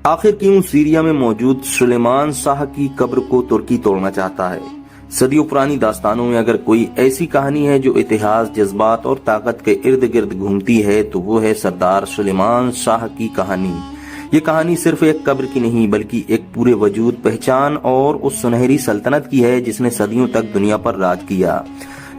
آخر کیوں سیریا میں موجود سلیمان شاہ کی قبر کو ترکی توڑنا چاہتا ہے؟ صدیوں پرانی داستانوں میں اگر کوئی ایسی کہانی ہے جو اتہاس، جذبات اور طاقت کے ارد گرد گھومتی ہے تو وہ ہے سردار سلیمان شاہ کی کہانی۔ یہ کہانی صرف ایک قبر کی نہیں بلکہ ایک پورے وجود، پہچان اور اس سنہری سلطنت کی ہے جس نے صدیوں تک دنیا پر راج کیا۔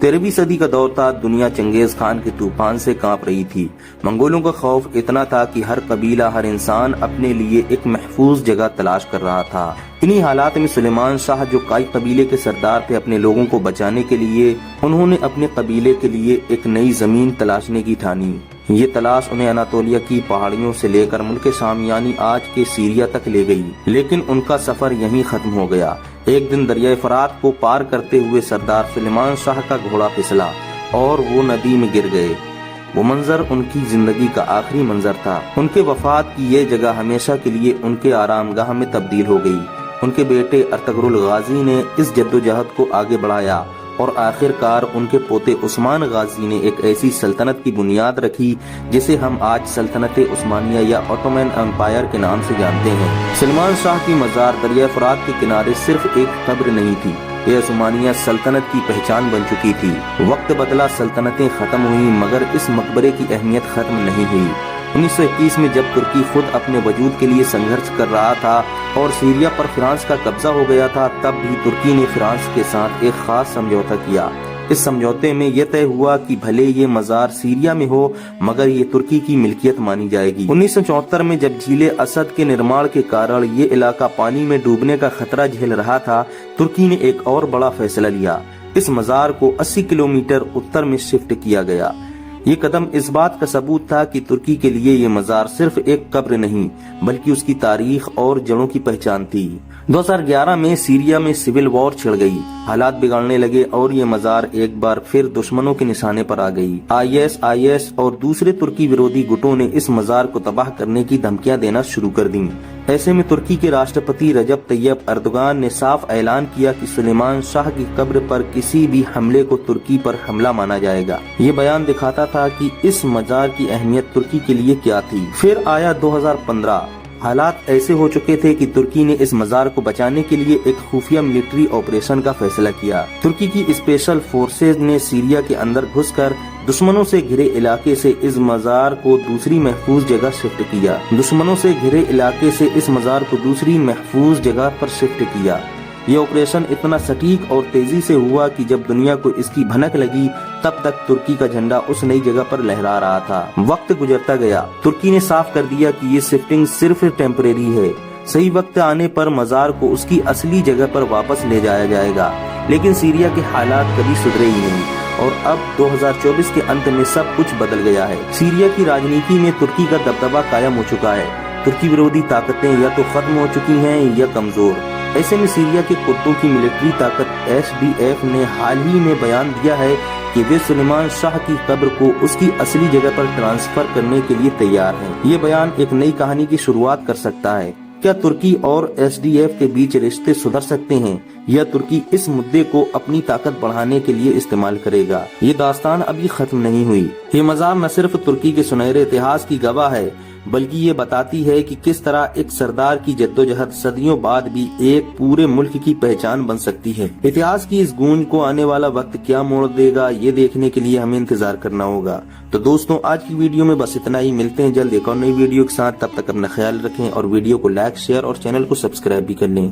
13ویں صدی کا دور تھا، دنیا چنگیز خان کے طوفان سے کانپ رہی تھی۔ منگولوں کا خوف اتنا تھا کہ ہر قبیلہ، ہر انسان اپنے لیے ایک محفوظ جگہ تلاش کر رہا تھا۔ انہی حالات میں سلیمان شاہ جو کائی قبیلے کے سردار تھے، اپنے لوگوں کو بچانے کے لیے انہوں نے اپنے قبیلے کے لیے ایک نئی زمین تلاشنے کی ٹھانی۔ یہ تلاش انہیں اناطولیہ کی پہاڑیوں سے لے کر ملک شام یعنی آج کے سیریا تک لے گئی، لیکن ان کا سفر یہیں ختم ہو گیا۔ ایک دن دریائے فرات کو پار کرتے ہوئے سردار سلیمان شاہ کا گھوڑا پھسلا اور وہ ندی میں گر گئے۔ وہ منظر ان کی زندگی کا آخری منظر تھا۔ ان کے وفات کی یہ جگہ ہمیشہ کے لیے ان کے آرام گاہ میں تبدیل ہو گئی۔ ان کے بیٹے ارطغرل غازی نے اس جدوجہد کو آگے بڑھایا اور آخر کار ان کے پوتے عثمان غازی نے ایک ایسی سلطنت کی بنیاد رکھی جسے ہم آج سلطنت عثمانیہ یا اوٹومن امپائر کے نام سے جانتے ہیں۔ سلیمان شاہ کی مزار دریائے فرات کے کنارے صرف ایک قبر نہیں تھی، یہ عثمانیہ سلطنت کی پہچان بن چکی تھی۔ وقت بدلا، سلطنتیں ختم ہوئی، مگر اس مقبرے کی اہمیت ختم نہیں ہوئی۔ 1921 میں جب ترکی خود اپنے وجود کے لیے سنگھرش کر رہا تھا اور سیریا پر فرانس کا قبضہ ہو گیا تھا، تب بھی ترکی نے فرانس کے ساتھ ایک خاص سمجھوتا کیا۔ اس سمجھوتے میں یہ طے ہوا کہ بھلے یہ مزار سیریا میں ہو مگر یہ ترکی کی ملکیت مانی جائے گی۔ 1974 میں جب جھیل اسد کے نرماڑ کے کارن یہ علاقہ پانی میں ڈوبنے کا خطرہ جھیل رہا تھا، ترکی نے ایک اور بڑا فیصلہ لیا۔ اس مزار کو 80 کلومیٹر اتر میں شفٹ کیا گیا۔ یہ قدم اس بات کا ثبوت تھا کہ ترکی کے لیے یہ مزار صرف ایک قبر نہیں بلکہ اس کی تاریخ اور جڑوں کی پہچان تھی۔ 2011 میں سیریا میں سول وار چھڑ گئی، حالات بگڑنے لگے اور یہ مزار ایک بار پھر دشمنوں کے نشانے پر آ گئی۔ IS اور دوسرے ترکی ویرودھی گٹوں نے اس مزار کو تباہ کرنے کی دھمکیاں دینا شروع کر دیں۔ ایسے میں ترکی کے راشٹرپتی رجب طیب اردوغان نے صاف اعلان کیا کہ سلیمان شاہ کی قبر پر کسی بھی حملے کو ترکی پر حملہ مانا جائے گا۔ یہ بیان دکھاتا تھا کہ اس مزار کی اہمیت ترکی کے لیے کیا تھی۔ پھر آیا 2015۔ حالات ایسے ہو چکے تھے کہ ترکی نے اس مزار کو بچانے کے لیے ایک خفیہ ملٹری آپریشن کا فیصلہ کیا۔ ترکی کی اسپیشل فورسز نے سیریا کے اندر گھس کر دشمنوں سے گھرے علاقے سے اس مزار کو دوسری محفوظ جگہ پر شفٹ کیا۔ یہ آپریشن اتنا سٹیک اور تیزی سے ہوا کہ جب دنیا کو اس کی بھنک لگی تب تک ترکی کا جھنڈا اس نئی جگہ پر لہرا رہا تھا۔ وقت گزرتا گیا، ترکی نے صاف کر دیا کہ یہ شفٹنگ صرف ٹیمپریری ہے، صحیح وقت آنے پر مزار کو اس کی اصلی جگہ پر واپس لے جایا جائے گا۔ لیکن سیریا کے حالات کبھی سدھرے ہی نہیں اور اب 2024 کے انت میں سب کچھ بدل گیا ہے۔ سیریا کی راجنیتی میں ترکی کا دبدبہ قائم ہو چکا ہے۔ ترکی ویرودھی طاقتیں یا تو ختم ہو چکی ہیں یا کمزور۔ ایسے میں سیریا کے کردوں کی ملٹری طاقت SDF نے حال ہی میں بیان دیا ہے کہ وہ سلیمان شاہ کی قبر کو اس کی اصلی جگہ پر ٹرانسفر کرنے کے لیے تیار ہیں۔ یہ بیان ایک نئی کہانی کی شروعات کر سکتا ہے۔ کیا ترکی اور SDF کے بیچ رشتے سدھر سکتے ہیں یا ترکی اس مدعے کو اپنی طاقت بڑھانے کے لیے استعمال کرے گا؟ یہ داستان ابھی ختم نہیں ہوئی۔ یہ مزار نہ صرف ترکی کے سنہرے اتہاس کی گواہ ہے بلکہ یہ بتاتی ہے کہ کس طرح ایک سردار کی جدوجہد صدیوں بعد بھی ایک پورے ملک کی پہچان بن سکتی ہے۔ اتہاس کی اس گونج کو آنے والا وقت کیا موڑ دے گا، یہ دیکھنے کے لیے ہمیں انتظار کرنا ہوگا۔ تو دوستوں، آج کی ویڈیو میں بس اتنا ہی، ملتے ہیں جلد ایک اور نئی ویڈیو کے ساتھ۔ تب تک اپنا خیال رکھیں اور ویڈیو کو لائک، شیئر اور چینل کو سبسکرائب بھی کر لیں۔